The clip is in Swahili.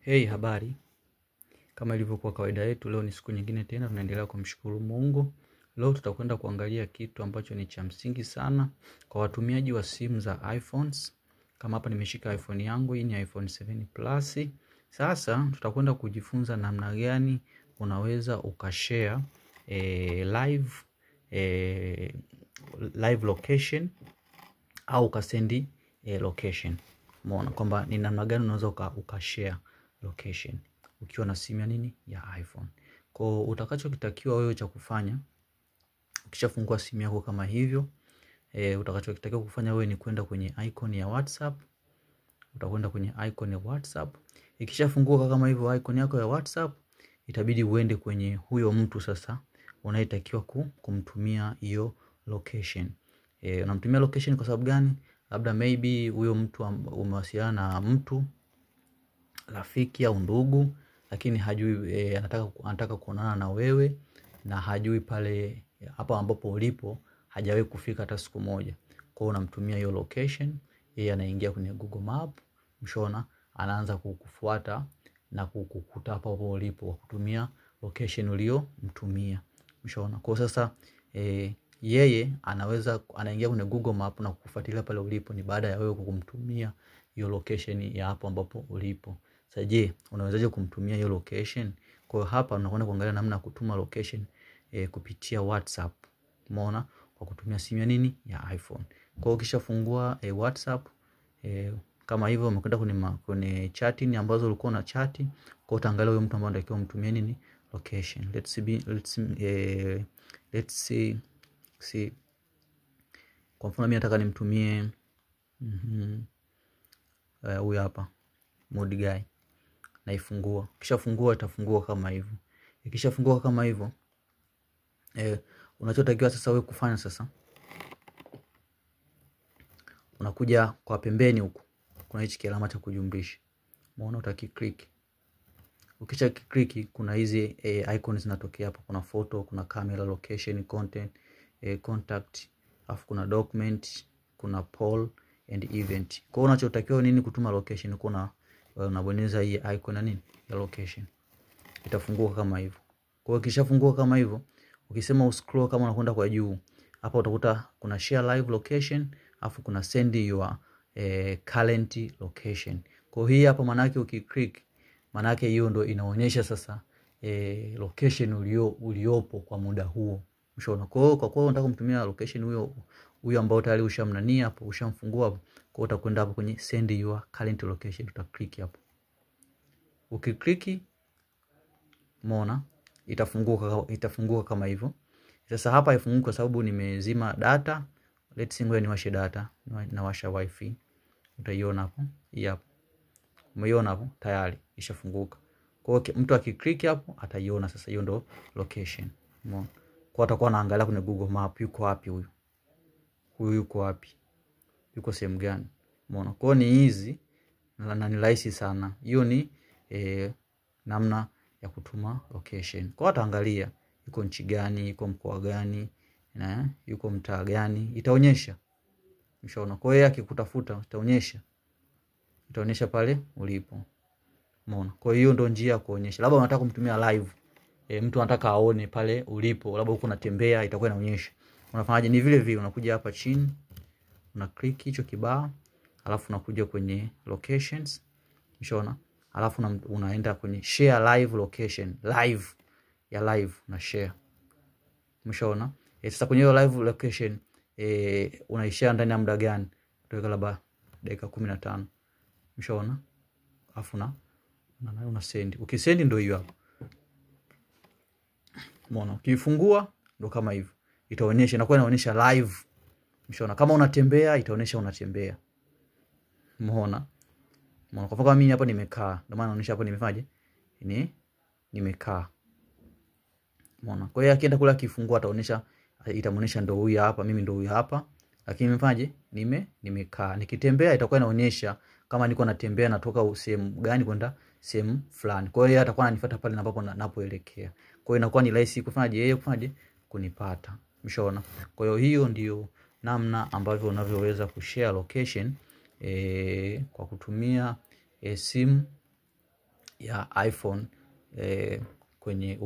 Hey, habari. Kama ilivyokuwa kawaida yetu, leo ni siku nyingine tena tunaendelea kumshukuru Mungu. Leo tutakwenda kuangalia kitu ambacho ni cha msingi sana kwa watumiaji wa simu za iPhones. Kama hapa nimeshika iPhone yangu, hii ni iPhone 7 Plus. Sasa tutakwenda kujifunza namna gani unaweza ukashare live location au ukasendi location. Umeona kwamba ni namna gani unaweza ukashare location ukiwa na simu ya nini ya iPhone. Kwa utakachokitakiwa wewe cha kufanya ukishafungua simu yako kama hivyo, utakachokitakiwa kufanya wewe ni kwenda kwenye icon ya WhatsApp. Utakwenda kwenye icon ya WhatsApp. Ikishafunguka kama hivyo icon yako ya WhatsApp, itabidi uende kwenye huyo mtu sasa unayetakiwa kumtumia hiyo location. Unamtumia location kwa sababu gani? Labda maybe huyo mtu umewasiliana na mtu rafiki au ndugu, lakini hajui anataka kuonana na wewe na hajui pale hapa ambapo ulipo hajawahi kufika hata siku moja. Kwa hiyo unamtumia hiyo location, yeye anaingia kwenye Google Map, mshona anaanza kukufuata na kukukuta hapa hapo ulipo kwa kutumia location uliyomtumia. Mshona. Kwa sasa yeye anaingia kwenye Google Map na kukufuatilia pale ulipo ni baada ya wewe kumtumia hiyo location ya hapo ambapo ulipo. Sasa je, unawezaje kumtumia hiyo location? Kwa hiyo hapa unakwenda kuangalia namna ya kutuma location kupitia WhatsApp. Umeona? Kwa kutumia simu ya nini? Ya iPhone. Kwa hiyo ukishafungua WhatsApp kama hivyo umekwenda kwenye chatting ambazo ulikuwa na chat, kwa utaangalia huyo mtu ambaye unatakiwa umtumie nini? Location. Let's see. Kwa mfano mimi nataka nimtumie huyu hapa Mood Guy. Naifungua. Ukishafungua itafungua kama hivyo. Ikishafungua kama hivyo, unachotakiwa sasa wewe kufanya sasa, unakuja kwa pembeni huku kuna hichi kialama cha kujumlisha. Umeona, utakiclick. Ukisha click kuna hizi icons zinatokea hapa. Kuna photo, kuna camera, location, content, contact, afu kuna document, kuna poll and event. Kwa hiyo unachotakiwa nini kutuma location, unabonyeza hii icon na nini ya location. Itafunguka kama hivyo. Kwa hiyo kishafunguka kama hivyo, ukisema uscroll kama unakwenda kwa juu, hapa utakuta kuna share live location, afu kuna send your current location. Kwa hiyo hii hapa maana yake ukiclick, maana yake hiyo ndio inaonyesha sasa location uliopo kwa muda huo. Mshaona. Kwa hiyo unataka kumtumia location huyo ambao tayari ushamnania hapo, ushamfungua hapo. Kwa hiyo utakwenda hapo kwenye send your current location, utaklik hapo. Ukiklik, umeona itafunguka kama hivyo. Sasa hapa haifunguki kwa sababu nimezima data. Let's see, ngoja niwashe data, nawasha wifi. Utaiona hapo. Hii hapo. Umeiona hapo tayari ishafunguka. Kwa hiyo mtu akiklik hapo ataiona sasa hiyo ndo location. Umeona? Kwa atakuwa anaangalia kwenye Google Map yuko wapi huyu. Huyu yuko wapi? Yuko sehemu gani? Umeona? Kwa hiyo ni hizi na ni rahisi sana. Hiyo ni namna ya kutuma location. Kwa ataangalia yuko nchi gani, yuko mkoa gani, na yuko mtaa gani, itaonyesha. Mshaona. Kwa hiyo akikutafuta itaonyesha pale ulipo. Umeona. Kwa hiyo ndio njia ya kuonyesha. Labda unataka kumtumia live, mtu anataka aone pale ulipo, labda uko unatembea, itakuwa inaonyesha. Unafanyaje? Ni vile vile unakuja hapa chini, una click hicho kibao, alafu unakuja kwenye locations. Mshaona. Alafu unaenda kwenye share live location, live na share. Mshaona. Sasa kwenye hiyo live location unaishare ndani ya muda gani? Utaweka labda dakika 15. Mshaona. Alafu una send. Ukisend ndio hiyo hapo. Umeona. Ukifungua ndio kama hivyo. Itaonyesha, inakuwa inaonyesha live. Mshaona. Kama unatembea itaonyesha unatembea. Umeona. Umeona. Kwa mfano mimi hapa nimekaa, ndio maana naonyesha hapo nimefaje? Nimekaa. Umeona. Kwa hiyo akienda kule akifungua ataonyesha, itamuonyesha ndio huyu hapa, mimi ndio huyu hapa. Lakini nimefaje? Nimekaa. Nikitembea itakuwa inaonyesha kama niko natembea natoka sehemu gani kwenda sehemu fulani. Kwa hiyo atakuwa ananifuata pale ambapo ninapoelekea. Kwa hiyo inakuwa ni rahisi kufanyaje kunipata. Mshaona. Kwa hiyo ndio namna ambavyo unavyoweza kushare location kwa kutumia simu ya iPhone kwenye